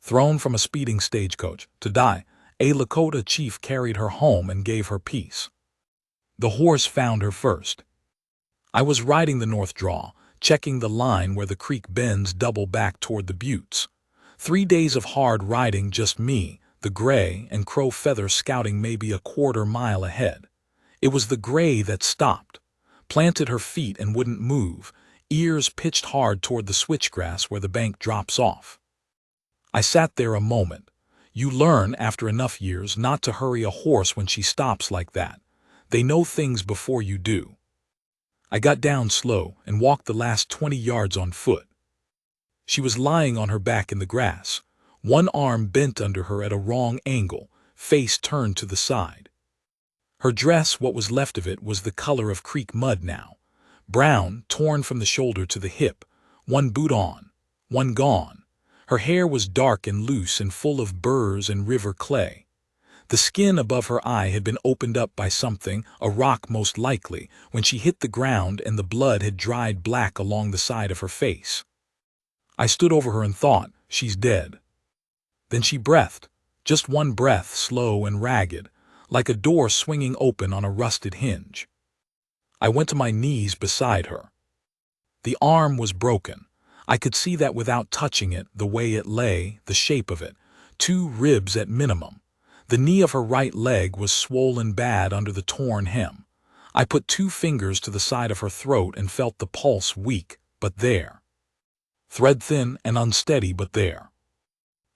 thrown from a speeding stagecoach, to die. A Lakota chief carried her home and gave her peace. The horse found her first. I was riding the north draw, checking the line where the creek bends double back toward the buttes. 3 days of hard riding, just me, the gray, and Crow Feather scouting maybe a quarter-mile ahead. It was the gray that stopped, planted her feet and wouldn't move, ears pitched hard toward the switchgrass where the bank drops off. I sat there a moment. You learn, after enough years, not to hurry a horse when she stops like that. They know things before you do. I got down slow and walked the last 20 yards on foot. She was lying on her back in the grass, one arm bent under her at a wrong angle, face turned to the side. Her dress, what was left of it, was the color of creek mud now, brown, torn from the shoulder to the hip, one boot on, one gone. Her hair was dark and loose and full of burrs and river clay. The skin above her eye had been opened up by something, a rock most likely, when she hit the ground, and the blood had dried black along the side of her face. I stood over her and thought, she's dead. Then she breathed, just one breath, slow and ragged, like a door swinging open on a rusted hinge. I went to my knees beside her. The arm was broken. I could see that without touching it, the way it lay, the shape of it, 2 ribs at minimum. The knee of her right leg was swollen bad under the torn hem. I put 2 fingers to the side of her throat and felt the pulse weak, but there. Thread-thin and unsteady, but there.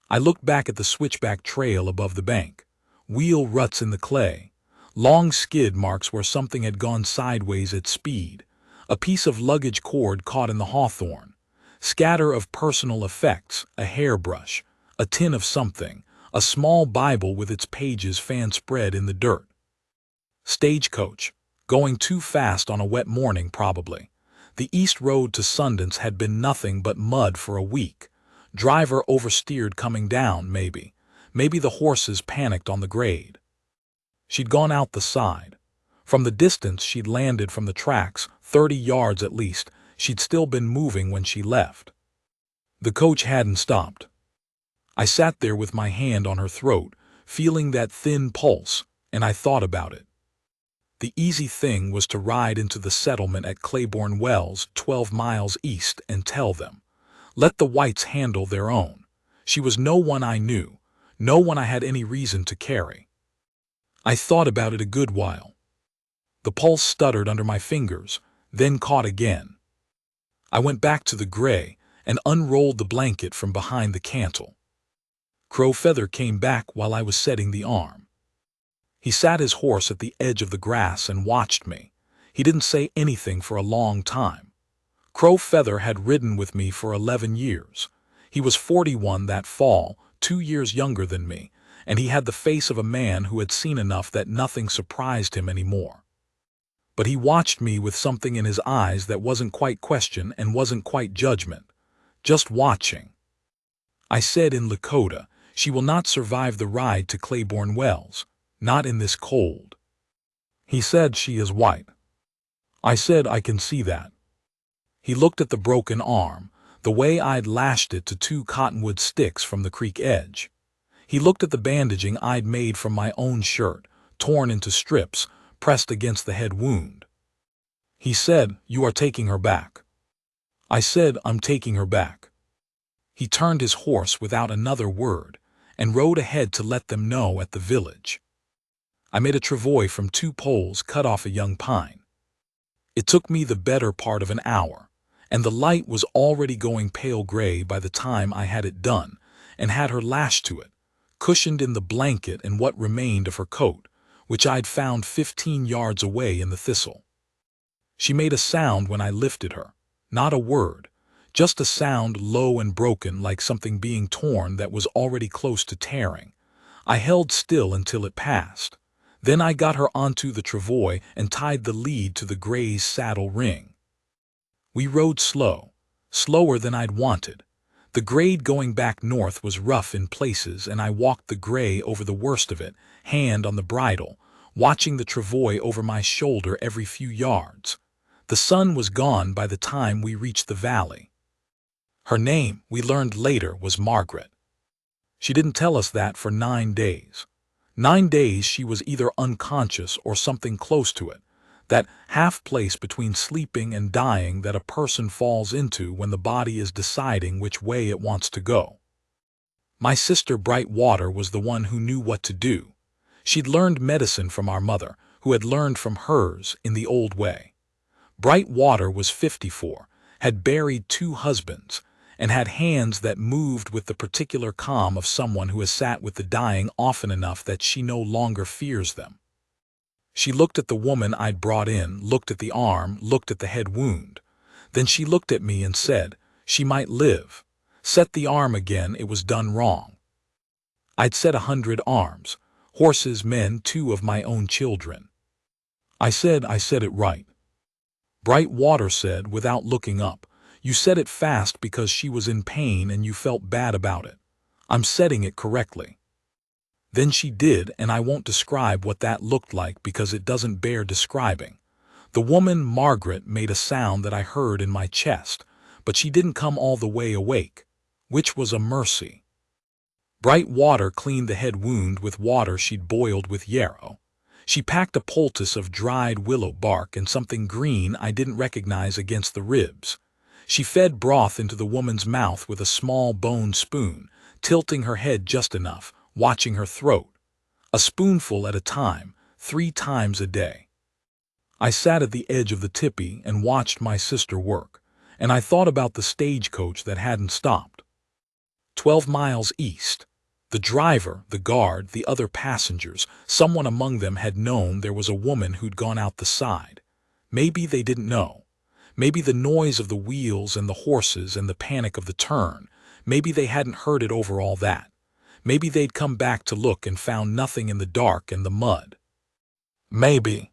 I looked back at the switchback trail above the bank. Wheel ruts in the clay. Long skid marks where something had gone sideways at speed. A piece of luggage cord caught in the hawthorn. Scatter of personal effects, a hairbrush, a tin of something, a small Bible with its pages fan-spread in the dirt. Stagecoach. Going too fast on a wet morning, probably. The east road to Sundance had been nothing but mud for a week. Driver oversteered coming down, maybe. Maybe the horses panicked on the grade. She'd gone out the side. From the distance she'd landed from the tracks, 30 yards at least. She'd still been moving when she left. The coach hadn't stopped. I sat there with my hand on her throat, feeling that thin pulse, and I thought about it. The easy thing was to ride into the settlement at Claiborne Wells, 12 miles east, and tell them. Let the whites handle their own. She was no one I knew, no one I had any reason to carry. I thought about it a good while. The pulse stuttered under my fingers, then caught again. I went back to the gray and unrolled the blanket from behind the cantle. Crow Feather came back while I was setting the arm. He sat his horse at the edge of the grass and watched me. He didn't say anything for a long time. Crow Feather had ridden with me for 11 years. He was 41 that fall, 2 years younger than me, and he had the face of a man who had seen enough that nothing surprised him anymore. But he watched me with something in his eyes that wasn't quite question and wasn't quite judgment. Just watching. I said in Lakota, she will not survive the ride to Claiborne Wells. Not in this cold. He said, she is white. I said, I can see that. He looked at the broken arm, the way I'd lashed it to 2 cottonwood sticks from the creek edge. He looked at the bandaging I'd made from my own shirt, torn into strips, pressed against the head wound. He said, you are taking her back. I said, I'm taking her back. He turned his horse without another word and rode ahead to let them know at the village. I made a travois from 2 poles, cut off a young pine. It took me the better part of an hour, and the light was already going pale gray by the time I had it done and had her lashed to it, cushioned in the blanket and what remained of her coat, which I'd found 15 yards away in the thistle. She made a sound when I lifted her, not a word, just a sound low and broken like something being torn that was already close to tearing. I held still until it passed. Then I got her onto the travois and tied the lead to the gray's saddle ring. We rode slow, slower than I'd wanted. The grade going back north was rough in places, and I walked the gray over the worst of it, hand on the bridle, watching the travois over my shoulder every few yards. The sun was gone by the time we reached the valley. Her name, we learned later, was Margaret. She didn't tell us that for 9 days. 9 days she was either unconscious or something close to it, that half place between sleeping and dying that a person falls into when the body is deciding which way it wants to go. My sister Bright Water was the one who knew what to do. She'd learned medicine from our mother, who had learned from hers in the old way. Bright Water was 54, had buried 2 husbands, and had hands that moved with the particular calm of someone who has sat with the dying often enough that she no longer fears them. She looked at the woman I'd brought in, looked at the arm, looked at the head wound. Then she looked at me and said, she might live. Set the arm again, it was done wrong. I'd set 100 arms, horses, men, 2 of my own children. I said it right. Bright Water said, without looking up, you said it fast because she was in pain and you felt bad about it. I'm setting it correctly. Then she did, and I won't describe what that looked like because it doesn't bear describing. The woman, Margaret, made a sound that I heard in my chest, but she didn't come all the way awake, which was a mercy. Bright Water cleaned the head wound with water she'd boiled with yarrow. She packed a poultice of dried willow bark and something green I didn't recognize against the ribs. She fed broth into the woman's mouth with a small bone spoon, tilting her head just enough, watching her throat. A spoonful at a time, 3 times a day. I sat at the edge of the tipi and watched my sister work, and I thought about the stagecoach that hadn't stopped. 12 miles east. The driver, the guard, the other passengers, someone among them had known there was a woman who'd gone out the side. Maybe they didn't know. Maybe the noise of the wheels and the horses and the panic of the turn, maybe they hadn't heard it over all that. Maybe they'd come back to look and found nothing in the dark and the mud. Maybe.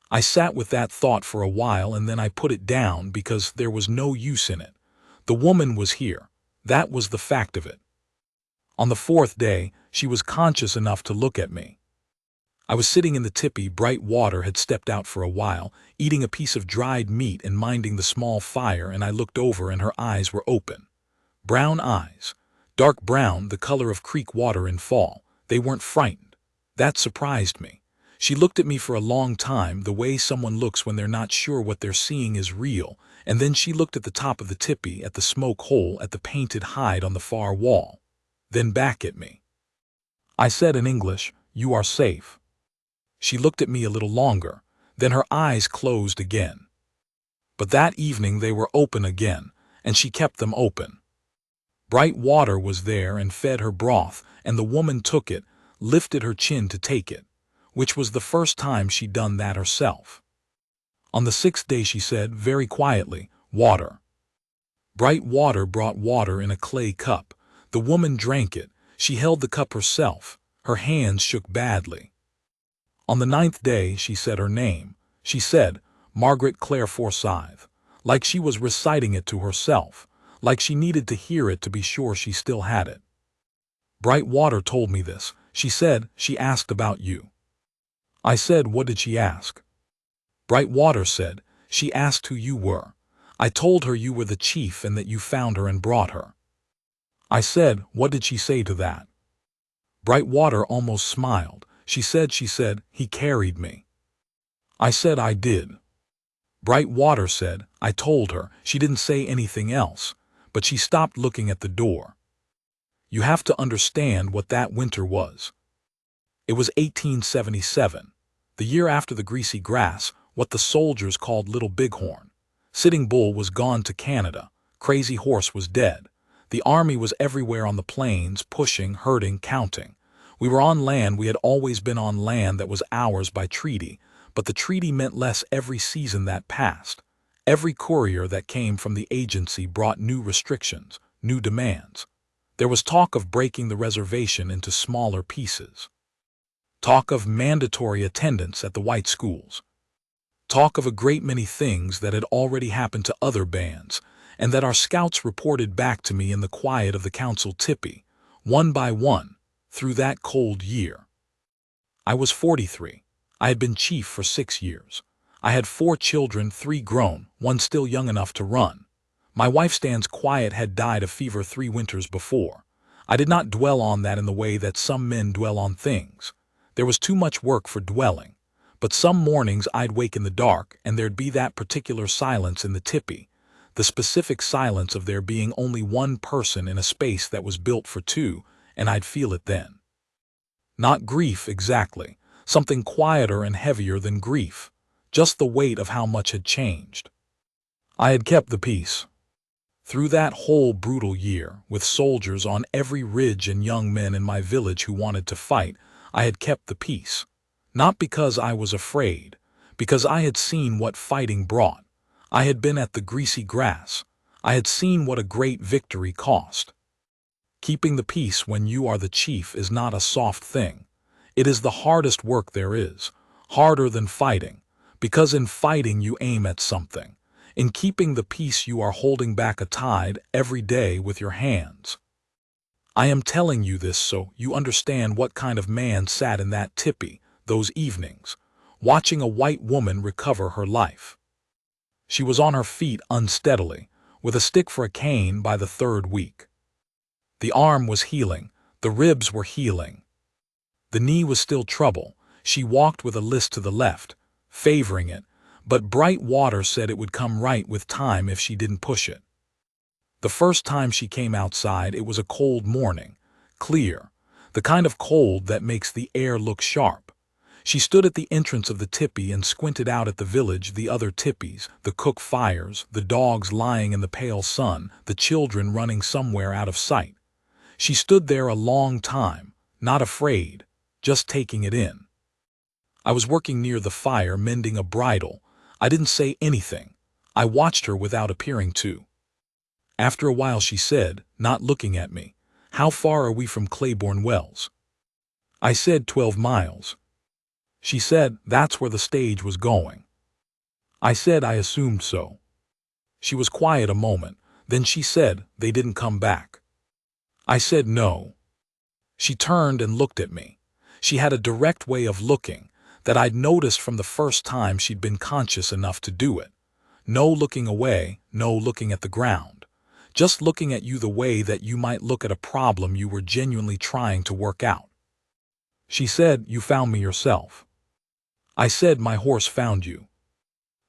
I sat with that thought for a while and then I put it down because there was no use in it. The woman was here. That was the fact of it. On the 4th day, she was conscious enough to look at me. I was sitting in the tipi. Bright Water had stepped out for a while, eating a piece of dried meat and minding the small fire, and I looked over and her eyes were open. Brown eyes. Dark brown, the color of creek water in fall. They weren't frightened. That surprised me. She looked at me for a long time, the way someone looks when they're not sure what they're seeing is real, and then she looked at the top of the tipi, at the smoke hole, at the painted hide on the far wall. Then back at me. I said in English, "You are safe." She looked at me a little longer, then her eyes closed again. But that evening they were open again, and she kept them open. Bright Water was there and fed her broth, and the woman took it, lifted her chin to take it, which was the first time she'd done that herself. On the 6th day she said, very quietly, "Water." Bright Water brought water in a clay cup. The woman drank it. She held the cup herself. Her hands shook badly. On the 9th day she said her name. She said, Margaret Claire Forsyth, like she was reciting it to herself, like she needed to hear it to be sure she still had it. Bright Water told me this. She said, she asked about you. I said, what did she ask? Bright Water said, she asked who you were. I told her you were the chief and that you found her and brought her. I said, what did she say to that? Bright Water almost smiled. She said, he carried me. I said I did. Bright Water said, I told her. She didn't say anything else, but she stopped looking at the door. You have to understand what that winter was. It was 1877, the year after the Greasy Grass, what the soldiers called Little Bighorn. Sitting Bull was gone to Canada. Crazy Horse was dead. The army was everywhere on the plains, pushing, herding, counting. We were on land. We had always been on land that was ours by treaty, but the treaty meant less every season that passed. Every courier that came from the agency brought new restrictions, new demands. There was talk of breaking the reservation into smaller pieces. Talk of mandatory attendance at the white schools. Talk of a great many things that had already happened to other bands, and that our scouts reported back to me in the quiet of the council tipi, one by one, through that cold year. I was 43. I had been chief for 6 years. I had 4 children, 3 grown, 1 still young enough to run. My wife Stan's quiet had died of fever 3 winters before. I did not dwell on that in the way that some men dwell on things. There was too much work for dwelling. But some mornings I'd wake in the dark and there'd be that particular silence in the tipi, the specific silence of there being only one person in a space that was built for two, and I'd feel it then. Not grief exactly, something quieter and heavier than grief, just the weight of how much had changed. I had kept the peace. Through that whole brutal year, with soldiers on every ridge and young men in my village who wanted to fight, I had kept the peace. Not because I was afraid, because I had seen what fighting brought. I had been at the greasy grass. I had seen what a great victory cost. Keeping the peace when you are the chief is not a soft thing. It is the hardest work there is, harder than fighting, because in fighting you aim at something. In keeping the peace you are holding back a tide every day with your hands. I am telling you this so you understand what kind of man sat in that tipi those evenings, watching a white woman recover her life. She was on her feet unsteadily, with a stick for a cane by the third week. The arm was healing, the ribs were healing. The knee was still trouble. She walked with a list to the left, favoring it, but bright water said it would come right with time if she didn't push it. The first time she came outside, it was a cold morning, clear, the kind of cold that makes the air look sharp. She stood at the entrance of the tipi and squinted out at the village, the other tipis, the cook fires, the dogs lying in the pale sun, the children running somewhere out of sight. She stood there a long time, not afraid, just taking it in. I was working near the fire, mending a bridle. I didn't say anything. I watched her without appearing to. After a while she said, not looking at me, "How far are we from Claiborne Wells?" I said 12 miles. She said, "That's where the stage was going." I said I assumed so. She was quiet a moment, then she said, "They didn't come back." I said no. She turned and looked at me. She had a direct way of looking that I'd noticed from the first time she'd been conscious enough to do it. No looking away, no looking at the ground. Just looking at you the way that you might look at a problem you were genuinely trying to work out. She said, "You found me yourself." I said, "My horse found you."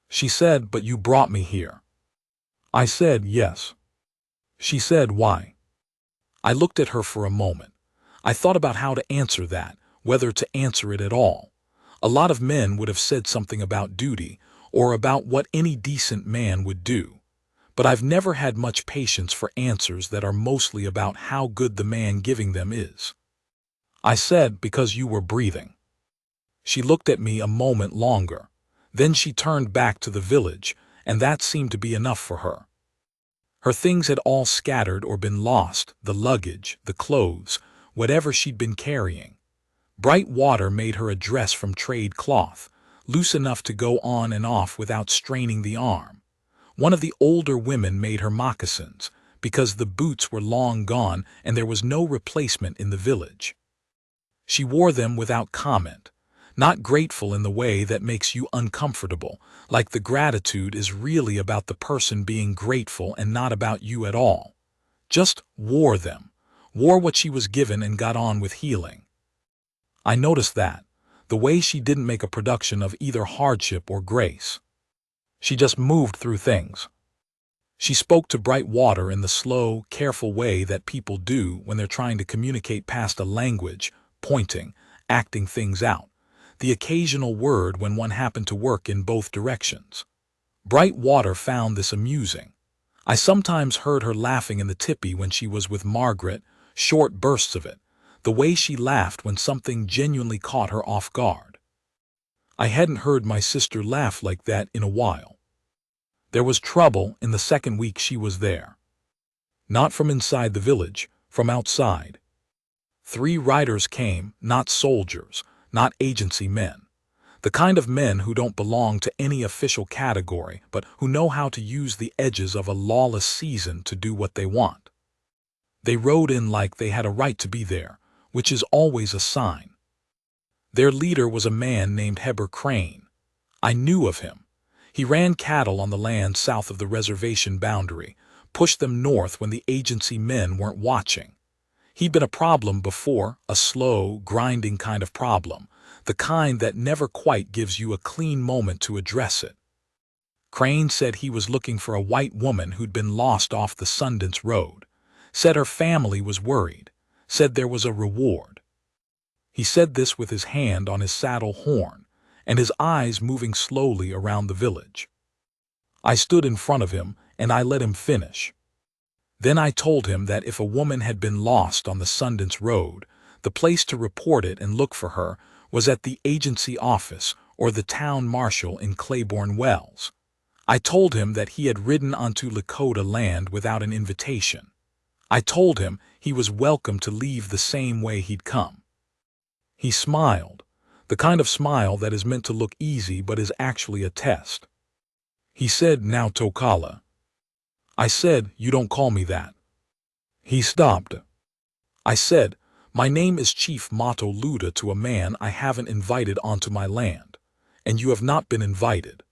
She said, "But you brought me here." I said, "Yes." She said, "Why?" I looked at her for a moment. I thought about how to answer that, whether to answer it at all. A lot of men would have said something about duty, or about what any decent man would do. But I've never had much patience for answers that are mostly about how good the man giving them is. I said, "Because you were breathing." She looked at me a moment longer. Then she turned back to the village, and that seemed to be enough for her. Her things had all scattered or been lost, the luggage, the clothes, whatever she'd been carrying. Bright water made her a dress from trade cloth, loose enough to go on and off without straining the arm. One of the older women made her moccasins, because the boots were long gone and there was no replacement in the village. She wore them without comment, not grateful in the way that makes you uncomfortable, like the gratitude is really about the person being grateful and not about you at all. Just wore them, wore what she was given and got on with healing. I noticed that, the way she didn't make a production of either hardship or grace. She just moved through things. She spoke to bright water in the slow, careful way that people do when they're trying to communicate past a language, pointing, acting things out. The occasional word when one happened to work in both directions. Bright water found this amusing. I sometimes heard her laughing in the tipi when she was with Margaret, short bursts of it, the way she laughed when something genuinely caught her off guard. I hadn't heard my sister laugh like that in a while. There was trouble in the second week she was there. Not from inside the village, from outside. 3 riders came, not soldiers, not agency men. The kind of men who don't belong to any official category, but who know how to use the edges of a lawless season to do what they want. They rode in like they had a right to be there, which is always a sign. Their leader was a man named Heber Crane. I knew of him. He ran cattle on the land south of the reservation boundary, pushed them north when the agency men weren't watching. He'd been a problem before, a slow, grinding kind of problem, the kind that never quite gives you a clean moment to address it. Crane said he was looking for a white woman who'd been lost off the Sundance Road, said her family was worried, said there was a reward. He said this with his hand on his saddle horn and his eyes moving slowly around the village. I stood in front of him and I let him finish. Then I told him that if a woman had been lost on the Sundance Road, the place to report it and look for her was at the agency office or the town marshal in Claiborne Wells. I told him that he had ridden onto Lakota land without an invitation. I told him he was welcome to leave the same way he'd come. He smiled, the kind of smile that is meant to look easy but is actually a test. He said, "Now Tokala." I said, "You don't call me that." He stopped. I said, "My name is Chief Mato Luda to a man I haven't invited onto my land, and you have not been invited."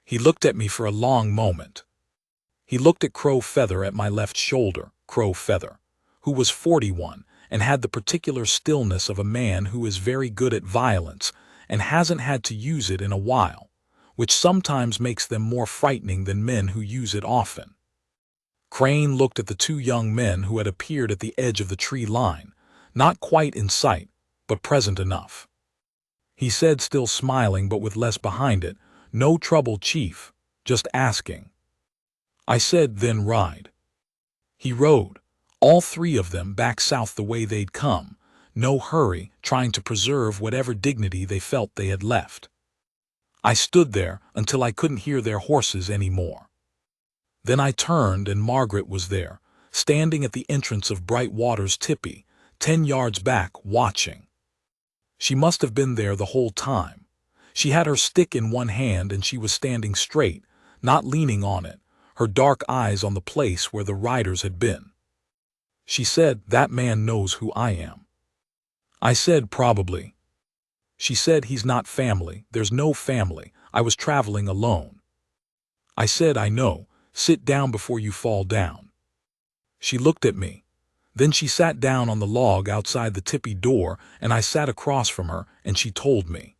He looked at me for a long moment. He looked at Crow Feather at my left shoulder, Crow Feather, who was 41 and had the particular stillness of a man who is very good at violence and hasn't had to use it in a while, which sometimes makes them more frightening than men who use it often. Crane looked at the two young men who had appeared at the edge of the tree line, not quite in sight, but present enough. He said, still smiling but with less behind it, "No trouble, Chief, just asking." I said, "Then ride." He rode, all three of them back south the way they'd come, no hurry, trying to preserve whatever dignity they felt they had left. I stood there until I couldn't hear their horses anymore. Then I turned and Margaret was there, standing at the entrance of Bright Water's tipi, 10 yards back, watching. She must have been there the whole time. She had her stick in one hand and she was standing straight, not leaning on it, her dark eyes on the place where the riders had been. She said, "That man knows who I am." I said, "Probably." She said, "He's not family, there's no family, I was traveling alone." I said, "I know, sit down before you fall down." She looked at me. Then she sat down on the log outside the tipi door and I sat across from her and she told me.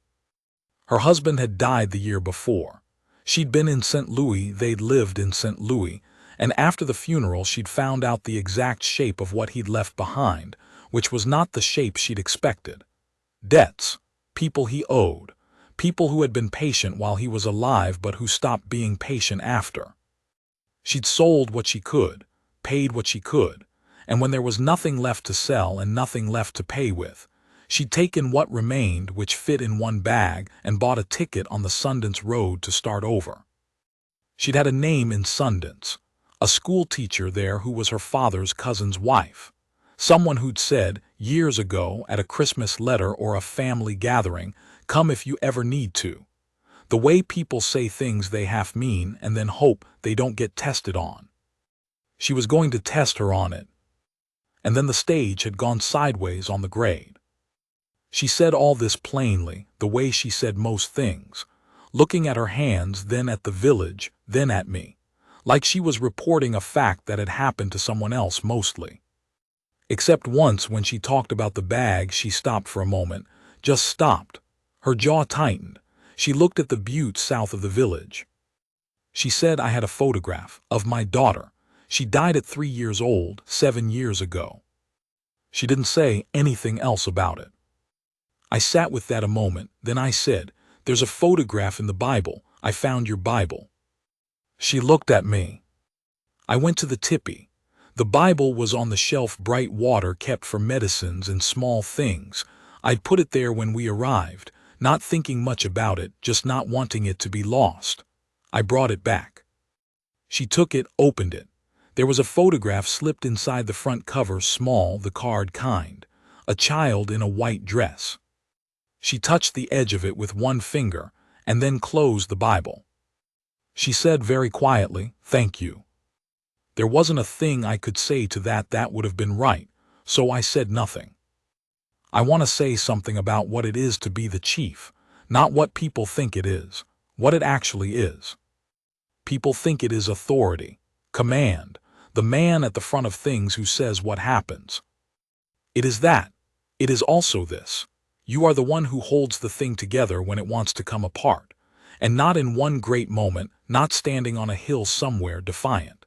Her husband had died the year before. She'd been in St. Louis, they'd lived in St. Louis, and after the funeral she'd found out the exact shape of what he'd left behind, which was not the shape she'd expected. Debts, people he owed, people who had been patient while he was alive but who stopped being patient after. She'd sold what she could, paid what she could, and when there was nothing left to sell and nothing left to pay with, she'd taken what remained, which fit in one bag, and bought a ticket on the Sundance Road to start over. She'd had a name in Sundance, a school teacher there who was her father's cousin's wife, someone who'd said, years ago at a Christmas letter or a family gathering, "Come if you ever need to." The way people say things they half mean and then hope they don't get tested on. She was going to test her on it. And then the stage had gone sideways on the grade. She said all this plainly, the way she said most things, looking at her hands, then at the village, then at me, like she was reporting a fact that had happened to someone else mostly. Except once when she talked about the bag she stopped for a moment, just stopped. Her jaw tightened. She looked at the butte south of the village. She said, "I had a photograph of my daughter. She died at 3 years old, 7 years ago." She didn't say anything else about it. I sat with that a moment, then I said, "There's a photograph in the Bible. I found your Bible." She looked at me. I went to the tipi. The Bible was on the shelf Bright Water kept for medicines and small things. I'd put it there when we arrived, not thinking much about it, just not wanting it to be lost. I brought it back. She took it, opened it. There was a photograph slipped inside the front cover, small, the card kind, a child in a white dress. She touched the edge of it with one finger and then closed the Bible. She said very quietly, "Thank you." There wasn't a thing I could say to that would have been right, so I said nothing. I want to say something about what it is to be the chief, not what people think it is, what it actually is. People think it is authority, command, the man at the front of things who says what happens. It is that. It is also this. You are the one who holds the thing together when it wants to come apart. And not in one great moment, not standing on a hill somewhere defiant.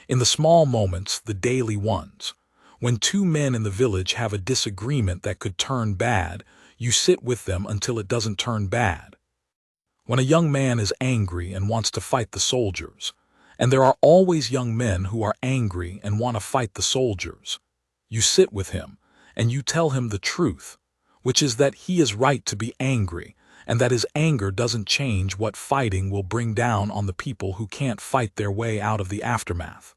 In the small moments, the daily ones. When two men in the village have a disagreement that could turn bad, you sit with them until it doesn't turn bad. When a young man is angry and wants to fight the soldiers, and there are always young men who are angry and want to fight the soldiers, you sit with him and you tell him the truth, which is that he is right to be angry, and that his anger doesn't change what fighting will bring down on the people who can't fight their way out of the aftermath.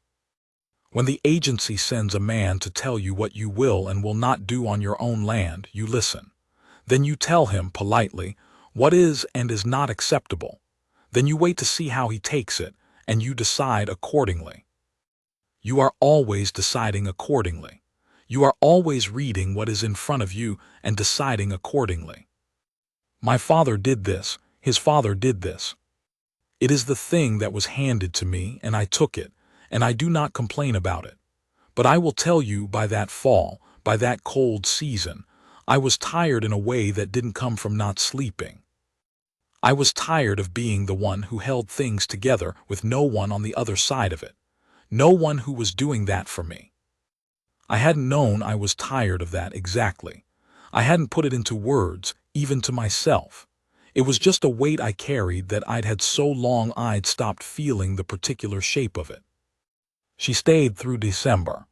When the agency sends a man to tell you what you will and will not do on your own land, you listen. Then you tell him politely what is and is not acceptable. Then you wait to see how he takes it, and you decide accordingly. You are always deciding accordingly. You are always reading what is in front of you and deciding accordingly. My father did this, his father did this. It is the thing that was handed to me, and I took it, and I do not complain about it. But I will tell you, by that fall, by that cold season, I was tired in a way that didn't come from not sleeping. I was tired of being the one who held things together with no one on the other side of it. No one who was doing that for me. I hadn't known I was tired of that exactly. I hadn't put it into words, even to myself. It was just a weight I carried that I'd had so long I'd stopped feeling the particular shape of it. She stayed through December.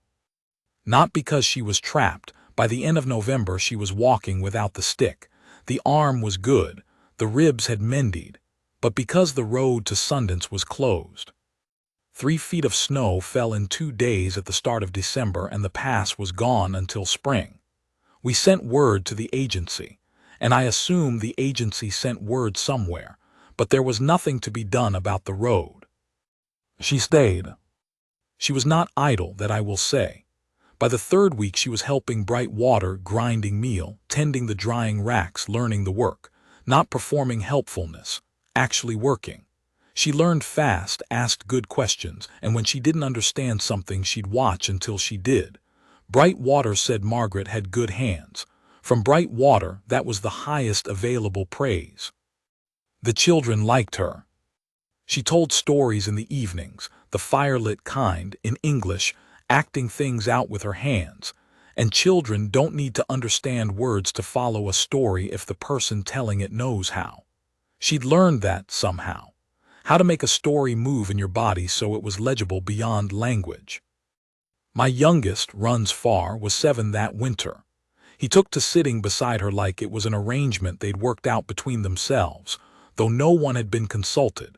Not because she was trapped. By the end of November she was walking without the stick. The arm was good. The ribs had mended. But because the road to Sundance was closed. 3 feet of snow fell in 2 days at the start of December, and the pass was gone until spring. We sent word to the agency, and I assume the agency sent word somewhere, but there was nothing to be done about the road. She stayed. She was not idle, that I will say. By the 3rd week she was helping Brightwater, grinding meal, tending the drying racks, learning the work, not performing helpfulness, actually working. She learned fast, asked good questions, and when she didn't understand something she'd watch until she did. Brightwater said Margaret had good hands. From Brightwater, that was the highest available praise. The children liked her. She told stories in the evenings, the firelit kind, in English, acting things out with her hands, and children don't need to understand words to follow a story if the person telling it knows how. She'd learned that somehow. How to make a story move in your body so it was legible beyond language. My youngest, runs far, was 7 that winter. He took to sitting beside her like it was an arrangement they'd worked out between themselves, though no one had been consulted.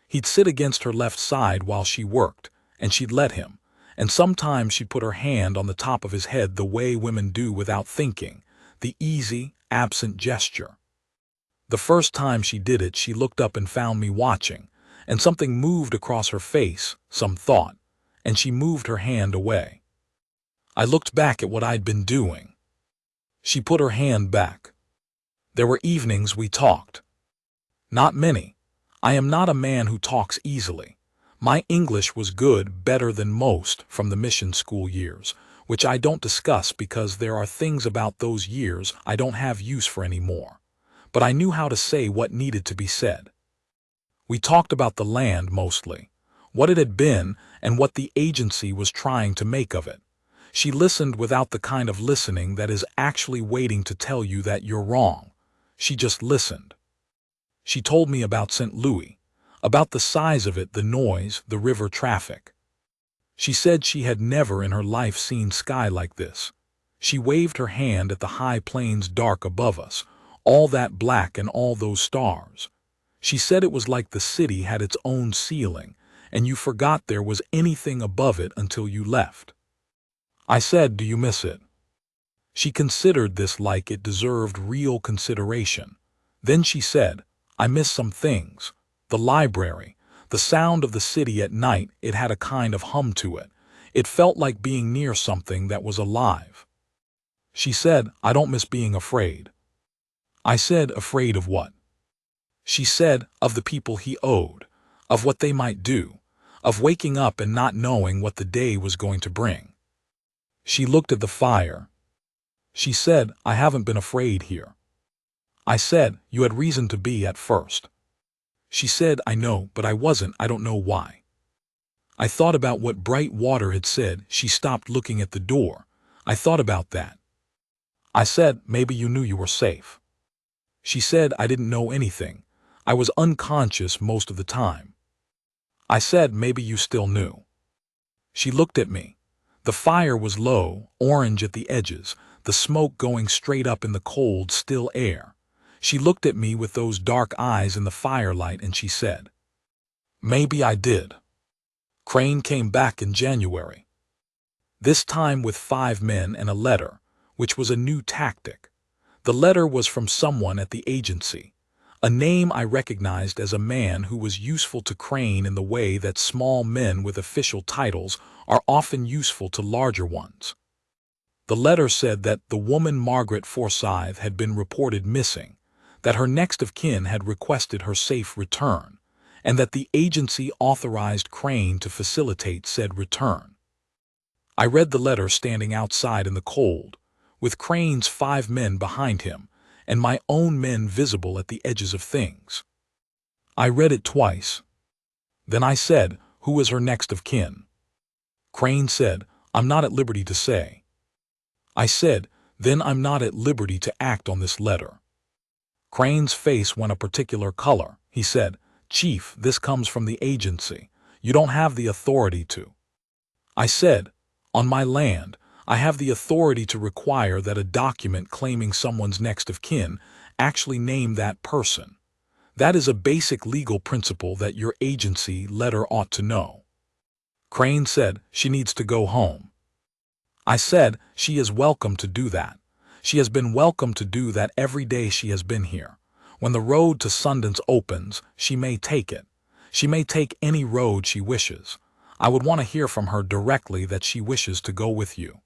He'd sit against her left side while she worked, and she'd let him, and sometimes she'd put her hand on the top of his head the way women do without thinking, the easy, absent gesture. The first time she did it, she looked up and found me watching, and something moved across her face, some thought, and she moved her hand away. I looked back at what I'd been doing. She put her hand back. There were evenings we talked. Not many. I am not a man who talks easily. My English was good, better than most, from the mission school years, which I don't discuss because there are things about those years I don't have use for anymore. But I knew how to say what needed to be said. We talked about the land mostly, what it had been, and what the agency was trying to make of it. She listened without the kind of listening that is actually waiting to tell you that you're wrong. She just listened. She told me about St. Louis, about the size of it, the noise, the river traffic. She said she had never in her life seen sky like this. She waved her hand at the high plains dark above us, all that black and all those stars. She said it was like the city had its own ceiling, and you forgot there was anything above it until you left. I said, "Do you miss it?" She considered this like it deserved real consideration. Then she said, "I miss some things. The library, the sound of the city at night, it had a kind of hum to it. It felt like being near something that was alive." She said, "I don't miss being afraid." I said, "Afraid of what?" She said, "Of the people he owed, of what they might do, of waking up and not knowing what the day was going to bring." She looked at the fire. She said, I haven't been afraid here. I said, you had reason to be at first. She said, I know, but I wasn't, I don't know why. I thought about what Bright Water had said. She stopped looking at the door. I thought about that. I said, maybe you knew you were safe. She said, I didn't know anything. I was unconscious most of the time. I said, maybe you still knew. She looked at me. The fire was low, orange at the edges, the smoke going straight up in the cold, still air. She looked at me with those dark eyes in the firelight and she said, maybe I did. Crane came back in January. This time with 5 men and a letter, which was a new tactic. The letter was from someone at the agency, a name I recognized as a man who was useful to Crane in the way that small men with official titles are often useful to larger ones. The letter said that the woman Margaret Forsyth had been reported missing, that her next of kin had requested her safe return, and that the agency authorized Crane to facilitate said return. I read the letter standing outside in the cold, with Crane's 5 men behind him, and my own men visible at the edges of things. I read it twice. Then I said, who is her next of kin? Crane said, I'm not at liberty to say. I said, then I'm not at liberty to act on this letter. Crane's face went a particular color. He said, Chief, this comes from the agency. You don't have the authority to. I said, on my land, I have the authority to require that a document claiming someone's next of kin actually name that person. That is a basic legal principle that your agency letter ought to know. Crane said, she needs to go home. I said, she is welcome to do that. She has been welcome to do that every day she has been here. When the road to Sundance opens, she may take it. She may take any road she wishes. I would want to hear from her directly that she wishes to go with you.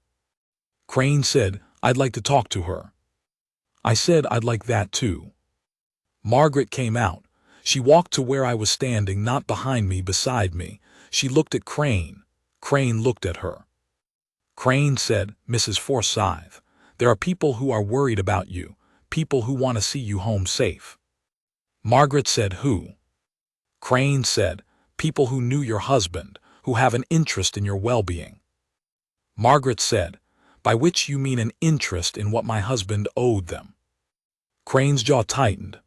Crane said, I'd like to talk to her. I said, I'd like that too. Margaret came out. She walked to where I was standing, not behind me, beside me. She looked at Crane. Crane looked at her. Crane said, Mrs. Forsyth, there are people who are worried about you, people who want to see you home safe. Margaret said, who? Crane said, people who knew your husband, who have an interest in your well-being. Margaret said, by which you mean an interest in what my husband owed them. Crane's jaw tightened.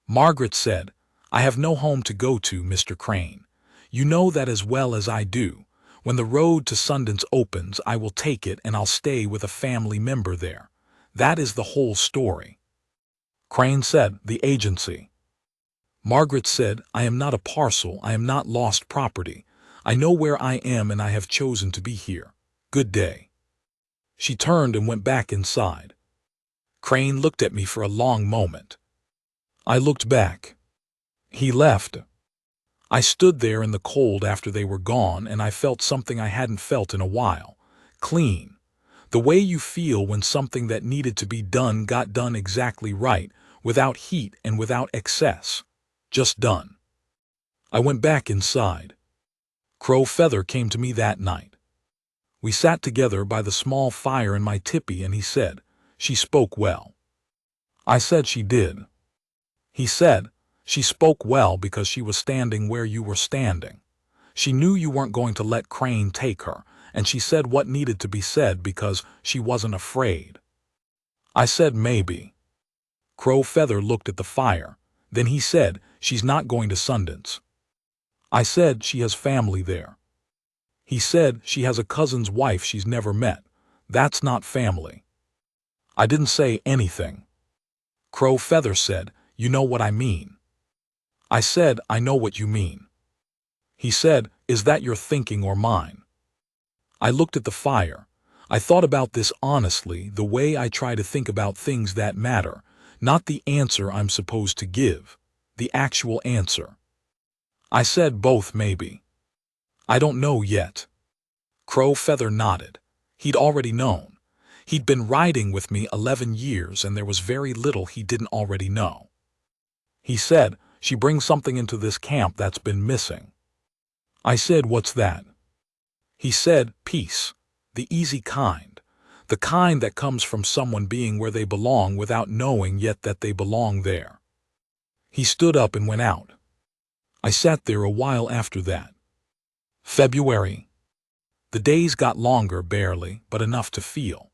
Margaret said, I have no home to go to, Mr. Crane. You know that as well as I do. When the road to Sundance opens, I will take it and I'll stay with a family member there. That is the whole story. Crane said, the agency. Margaret said, I am not a parcel, I am not lost property. I know where I am and I have chosen to be here. Good day. She turned and went back inside. Crane looked at me for a long moment. I looked back. He left. I stood there in the cold after they were gone, and I felt something I hadn't felt in a while. Clean. The way you feel when something that needed to be done got done exactly right, without heat and without excess. Just done. I went back inside. Crow Feather came to me that night. We sat together by the small fire in my tipi and he said, she spoke well. I said she did. He said, she spoke well because she was standing where you were standing. She knew you weren't going to let Crane take her, and she said what needed to be said because she wasn't afraid. I said maybe. Crow Feather looked at the fire. Then he said, she's not going to Sundance. I said she has family there. He said she has a cousin's wife she's never met. That's not family. I didn't say anything. Crow Feather said, you know what I mean. I said, I know what you mean. He said, is that your thinking or mine? I looked at the fire. I thought about this honestly, the way I try to think about things that matter, not the answer I'm supposed to give, the actual answer. I said both maybe. I don't know yet. Crow Feather nodded. He'd already known. He'd been riding with me 11 years and there was very little he didn't already know. He said, she brings something into this camp that's been missing. I said, what's that? He said, peace. The easy kind. The kind that comes from someone being where they belong without knowing yet that they belong there. He stood up and went out. I sat there a while after that. February. The days got longer barely, but enough to feel.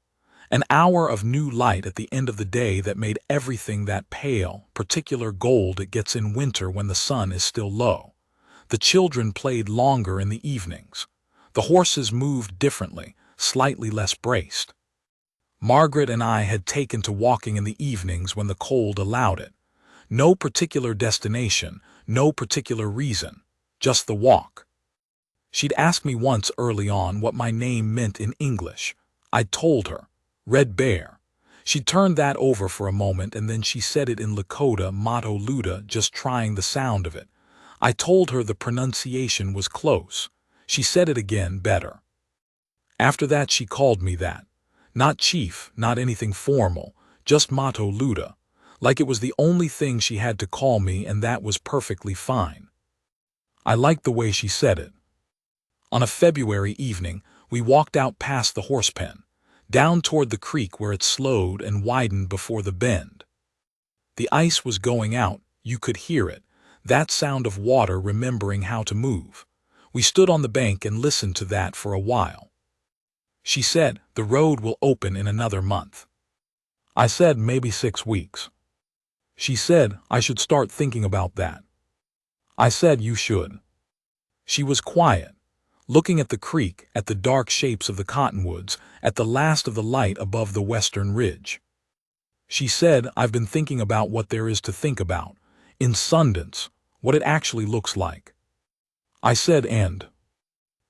An hour of new light at the end of the day that made everything that pale, particular gold it gets in winter when the sun is still low. The children played longer in the evenings. The horses moved differently, slightly less braced. Margaret and I had taken to walking in the evenings when the cold allowed it. No particular destination, no particular reason, just the walk. She'd asked me once early on what my name meant in English. I'd told her, Red Bear. She turned that over for a moment and then she said it in Lakota, Motto Luda, just trying the sound of it. I told her the pronunciation was close. She said it again, better. After that she called me that. Not chief, not anything formal, just Motto Luda. Like it was the only thing she had to call me, and that was perfectly fine. I liked the way she said it. On a February evening, we walked out past the horse pen, down toward the creek where it slowed and widened before the bend. The ice was going out, you could hear it, that sound of water remembering how to move. We stood on the bank and listened to that for a while. She said, the road will open in another month. I said, maybe 6 weeks. She said, I should start thinking about that. I said, you should. She was quiet, looking at the creek, at the dark shapes of the cottonwoods, at the last of the light above the western ridge. She said, I've been thinking about what there is to think about, in Sundance, what it actually looks like. I said, and?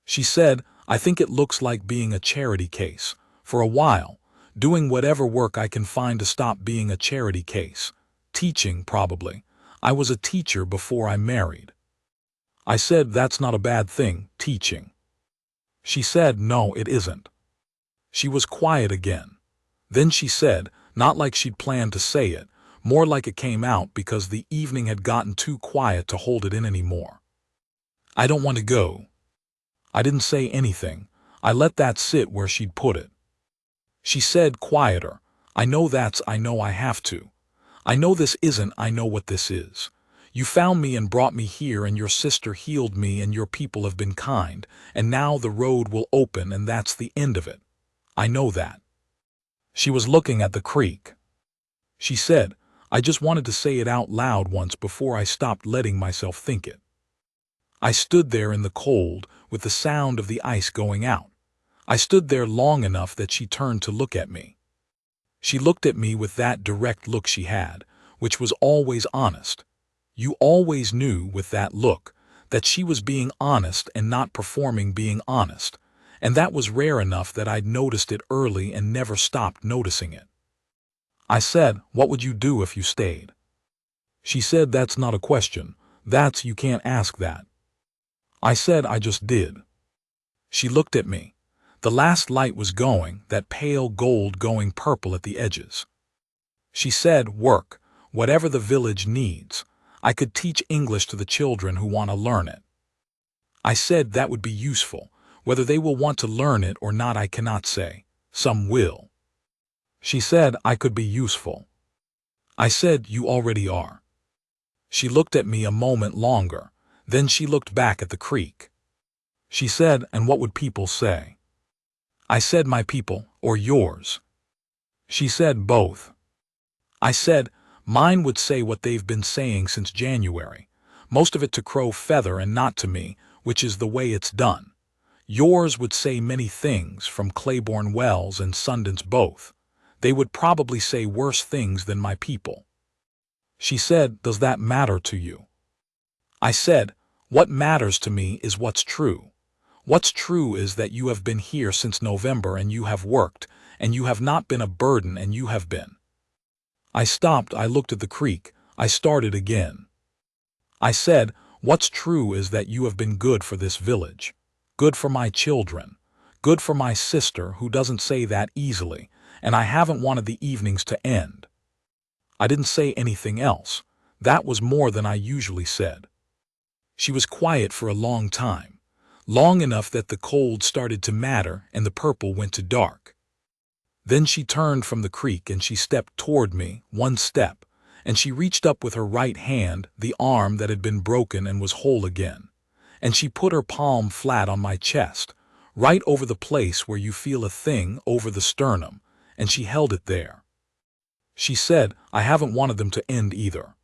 She said, I think it looks like being a charity case, for a while, doing whatever work I can find to stop being a charity case. Teaching, probably. I was a teacher before I married. I said, that's not a bad thing, teaching. She said, no, it isn't. She was quiet again. Then she said, not like she'd planned to say it, more like it came out because the evening had gotten too quiet to hold it in anymore. I don't want to go. I didn't say anything. I let that sit where she'd put it. She said, quieter, I know I have to. I know this isn't, I know what this is. You found me and brought me here, and your sister healed me, and your people have been kind, and now the road will open, and that's the end of it. I know that. She was looking at the creek. She said, I just wanted to say it out loud once before I stopped letting myself think it. I stood there in the cold, with the sound of the ice going out. I stood there long enough that she turned to look at me. She looked at me with that direct look she had, which was always honest. You always knew with that look that she was being honest and not performing being honest, and that was rare enough that I'd noticed it early and never stopped noticing it. I said, what would you do if you stayed? She said, that's not a question. You can't ask that. I said, I just did. She looked at me. The last light was going, that pale gold going purple at the edges. She said, work, whatever the village needs. I could teach English to the children who want to learn it. I said that would be useful. Whether they will want to learn it or not I cannot say. Some will. She said I could be useful. I said, you already are. She looked at me a moment longer. Then she looked back at the creek. She said, and what would people say? I said, my people, or yours? She said, both. I said, mine would say what they've been saying since January, most of it to Crow Feather and not to me, which is the way it's done. Yours would say many things, from Claiborne Wells and Sundance both. They would probably say worse things than my people. She said, does that matter to you? I said, what matters to me is what's true. What's true is that you have been here since November and you have worked, and you have not been a burden and you have been. I stopped, I looked at the creek, I started again. I said, what's true is that you have been good for this village, good for my children, good for my sister who doesn't say that easily, and I haven't wanted the evenings to end. I didn't say anything else. That was more than I usually said. She was quiet for a long time. Long enough that the cold started to matter and the purple went to dark. Then she turned from the creek and she stepped toward me, one step, and she reached up with her right hand, the arm that had been broken and was whole again, and she put her palm flat on my chest, right over the place where you feel a thing over the sternum, and she held it there. She said, I haven't wanted them to end either.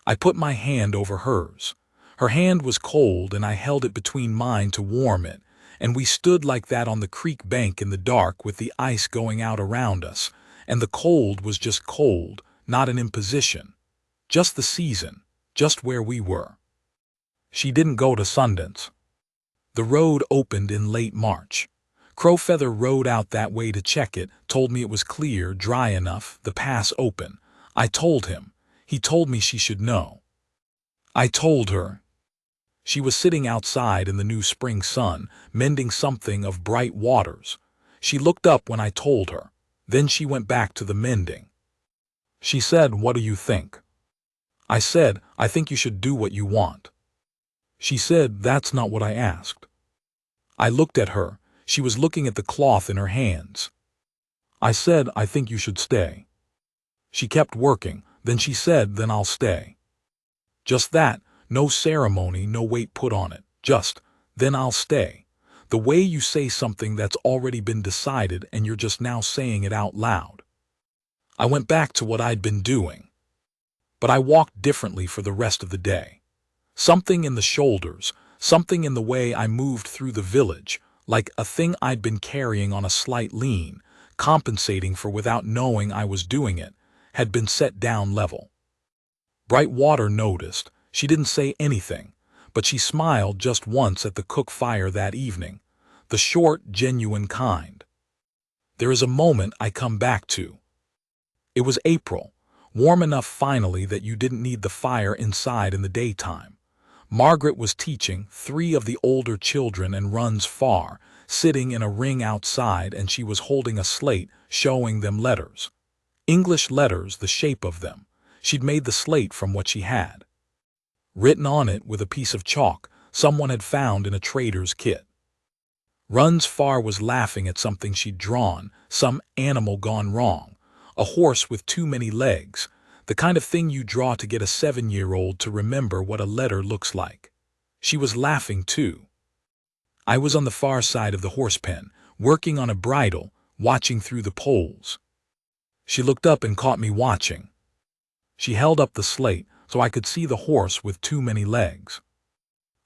I put my hand over hers. Her hand was cold and I held it between mine to warm it, and we stood like that on the creek bank in the dark with the ice going out around us, and the cold was just cold, not an imposition. Just the season, just where we were. She didn't go to Sundance. The road opened in late March. Crowfeather rode out that way to check it, told me it was clear, dry enough, the pass open. I told him. He told me she should know. I told her. She was sitting outside in the new spring sun, mending something of bright waters. She looked up when I told her. Then she went back to the mending. She said, What do you think? I said, I think you should do what you want. She said, That's not what I asked. I looked at her. She was looking at the cloth in her hands. I said, I think you should stay. She kept working. Then she said, Then I'll stay. Just that. No ceremony, no weight put on it. Just, then I'll stay. The way you say something that's already been decided and you're just now saying it out loud. I went back to what I'd been doing. But I walked differently for the rest of the day. Something in the shoulders, something in the way I moved through the village, like a thing I'd been carrying on a slight lean, compensating for without knowing I was doing it, had been set down level. Brightwater noticed. She didn't say anything, but she smiled just once at the cook fire that evening, the short, genuine kind. There is a moment I come back to. It was April, warm enough finally that you didn't need the fire inside in the daytime. Margaret was teaching 3 of the older children and runs far, sitting in a ring outside, and she was holding a slate showing them letters. English letters, the shape of them. She'd made the slate from what she had. Written on it with a piece of chalk someone had found in a trader's kit. Runs Far was laughing at something she'd drawn, some animal gone wrong, a horse with too many legs, the kind of thing you draw to get a 7-year-old to remember what a letter looks like. She was laughing too. I was on the far side of the horse pen, working on a bridle, watching through the poles. She looked up and caught me watching. She held up the slate so I could see the horse with too many legs.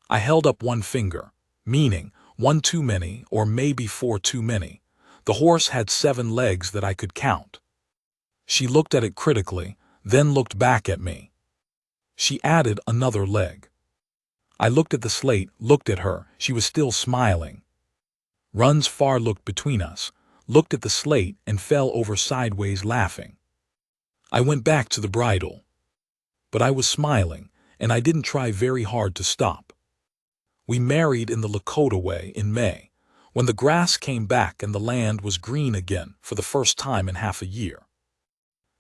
I held up one finger, meaning 1 too many or maybe 4 too many. The horse had 7 legs that I could count. She looked at it critically, then looked back at me. She added another leg. I looked at the slate, looked at her. She was still smiling. Runs Far looked between us, looked at the slate and fell over sideways laughing. I went back to the bridle. But I was smiling, and I didn't try very hard to stop. We married in the Lakota way in May, when the grass came back and the land was green again for the first time in half a year.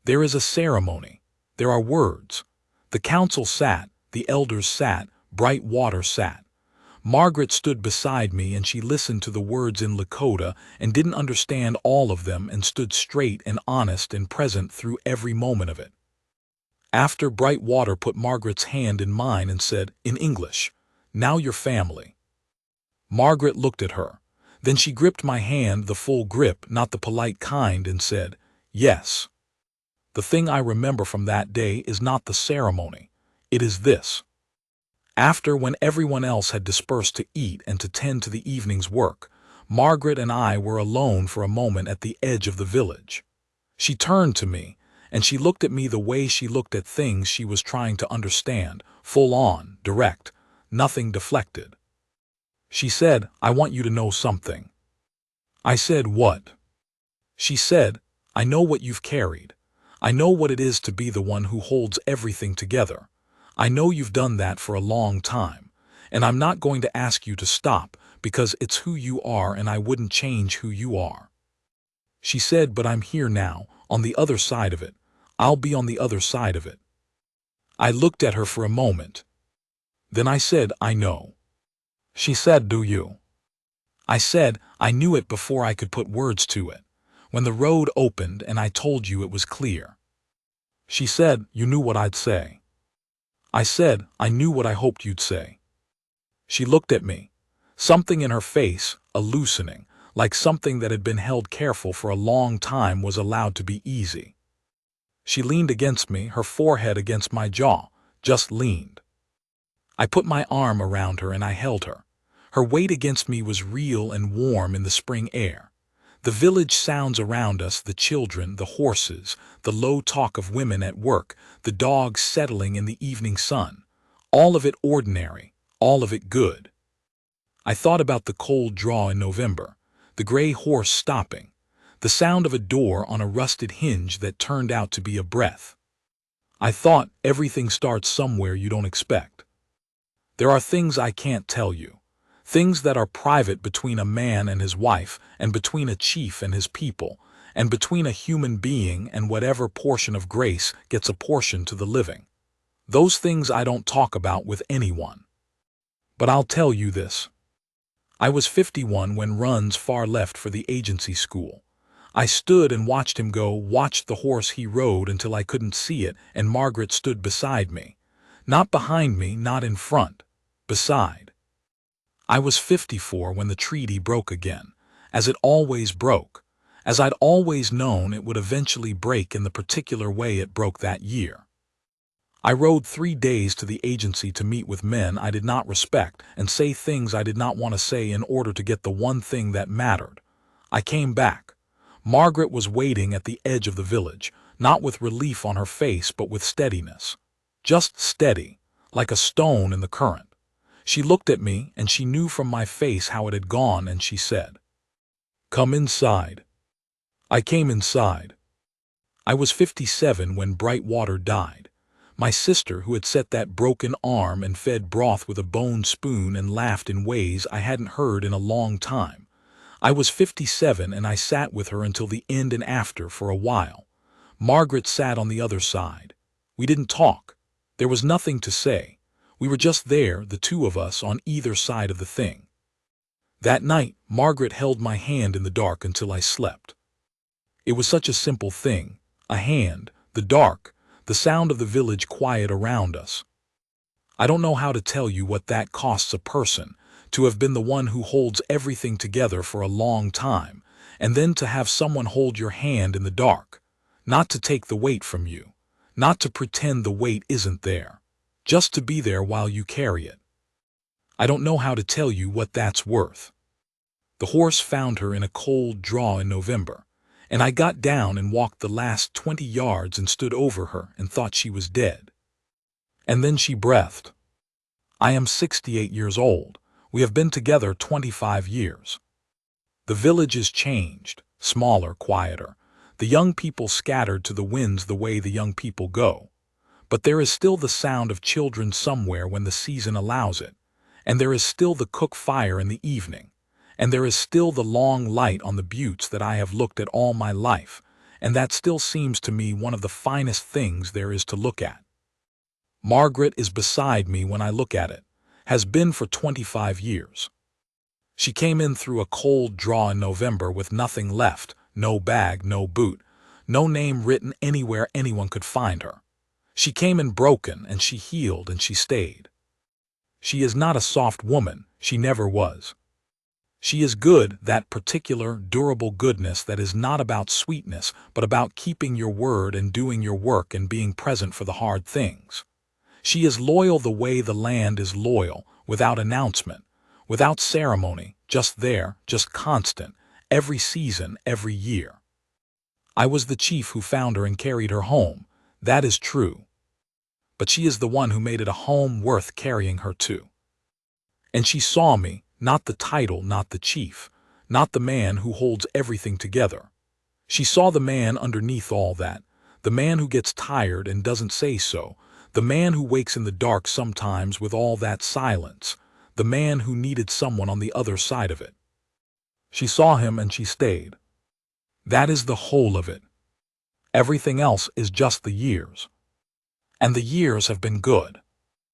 There is a ceremony. There are words. The council sat, the elders sat, Brightwater sat. Margaret stood beside me and she listened to the words in Lakota and didn't understand all of them and stood straight and honest and present through every moment of it. After, Brightwater put Margaret's hand in mine and said, in English, Now you're family. Margaret looked at her. Then she gripped my hand, the full grip, not the polite kind, and said, Yes. The thing I remember from that day is not the ceremony. It is this. After, when everyone else had dispersed to eat and to tend to the evening's work, Margaret and I were alone for a moment at the edge of the village. She turned to me, and she looked at me the way she looked at things she was trying to understand, full on, direct, nothing deflected. She said, I want you to know something. I said, What? She said, I know what you've carried. I know what it is to be the one who holds everything together. I know you've done that for a long time, and I'm not going to ask you to stop because it's who you are and I wouldn't change who you are. She said, But I'm here now, on the other side of it. I'll be on the other side of it. I looked at her for a moment. Then I said, I know. She said, Do you? I said, I knew it before I could put words to it. when the road opened and I told you it was clear. She said, you knew what I'd say. I said, I knew what I hoped you'd say. She looked at me. Something in her face, a loosening, like something that had been held careful for a long time was allowed to be easy. She leaned against me, her forehead against my jaw, just leaned. I put my arm around her and I held her. Her weight against me was real and warm in the spring air. The village sounds around us, the children, the horses, the low talk of women at work, the dogs settling in the evening sun. All of it ordinary, all of it good. I thought about the cold draw in November, the gray horse stopping, the sound of a door on a rusted hinge that turned out to be a breath. I thought everything starts somewhere you don't expect. There are things I can't tell you, things that are private between a man and his wife, and between a chief and his people, and between a human being and whatever portion of grace gets a portion to the living. Those things I don't talk about with anyone. But I'll tell you this. I was 51 when Runs far left for the agency school. I stood and watched him go, watched the horse he rode until I couldn't see it, and Margaret stood beside me. Not behind me, not in front, beside. I was 54 when the treaty broke again, as it always broke, as I'd always known it would eventually break in the particular way it broke that year. I rode 3 days to the agency to meet with men I did not respect and say things I did not want to say in order to get the one thing that mattered. I came back. Margaret was waiting at the edge of the village, not with relief on her face but with steadiness. Just steady, like a stone in the current. She looked at me and she knew from my face how it had gone and she said, "Come inside." I came inside. I was 57 when Brightwater died. My sister, who had set that broken arm and fed broth with a bone spoon and laughed in ways I hadn't heard in a long time. I was 57 and I sat with her until the end and after for a while. Margaret sat on the other side. We didn't talk. There was nothing to say. We were just there, the two of us, on either side of the thing. That night, Margaret held my hand in the dark until I slept. It was such a simple thing, a hand, the dark, the sound of the village quiet around us. I don't know how to tell you what that costs a person, to have been the one who holds everything together for a long time, and then to have someone hold your hand in the dark, not to take the weight from you, not to pretend the weight isn't there, just to be there while you carry it. I don't know how to tell you what that's worth. The horse found her in a cold draw in November, and I got down and walked the last 20 yards and stood over her and thought she was dead. And then she breathed. I am 68 years old. We have been together 25 years. The village is changed, smaller, quieter. The young people scattered to the winds the way the young people go. But there is still the sound of children somewhere when the season allows it, and there is still the cook fire in the evening, and there is still the long light on the buttes that I have looked at all my life, and that still seems to me one of the finest things there is to look at. Margaret is beside me when I look at it, has been for 25 years. She came in through a cold draw in November with nothing left, no bag, no boot, no name written anywhere anyone could find her. She came in broken and she healed and she stayed. She is not a soft woman, she never was. She is good, that particular, durable goodness that is not about sweetness, but about keeping your word and doing your work and being present for the hard things. She is loyal the way the land is loyal, without announcement, without ceremony, just there, just constant, every season, every year. I was the chief who found her and carried her home, that is true. But she is the one who made it a home worth carrying her to. And she saw me, not the title, not the chief, not the man who holds everything together. She saw the man underneath all that, the man who gets tired and doesn't say so, the man who wakes in the dark sometimes with all that silence, the man who needed someone on the other side of it. She saw him and she stayed. That is the whole of it. Everything else is just the years. And the years have been good.